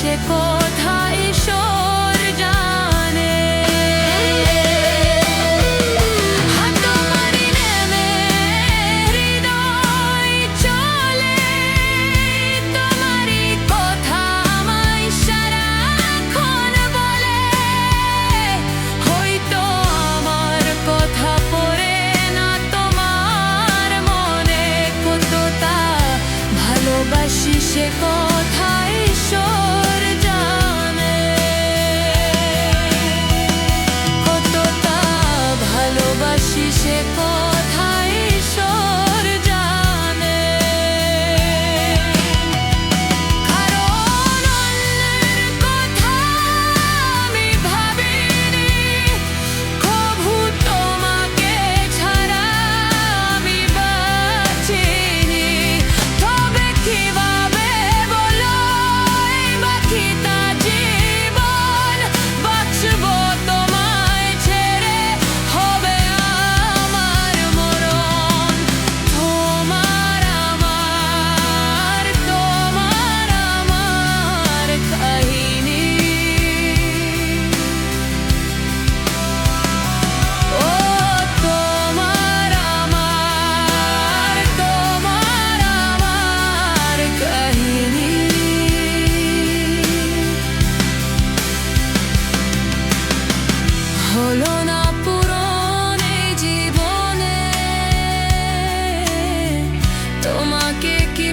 সে কোথায় ঈশ্বর জানে। তোমারই নেমে হৃদয় চলে, তোমারই কথা আমায় সারাক্ষণ বলে। হয়তো আমার কথা পড়ে না তোমার মনে, কতটা ভালোবাসি সে কথা ঈশ্বর জানে। কতটা ভালোবাসি সে কথা ঈশ্বর জানে। কারণ অন্যের কথা আমি ভাবিনি, কভু তোমাকে ছাড়া আমি বাঁচিনি। তবে কিভাবে বলো এই বাকিটা জীবন বাঁচবো তোমায় ছেড়ে, হবে আমার মরণ। তোমার আমার কাহিনী, ও তোমার আমার কাহিনী। হলো না পূরণ এই জীবনে, তোমাকে কি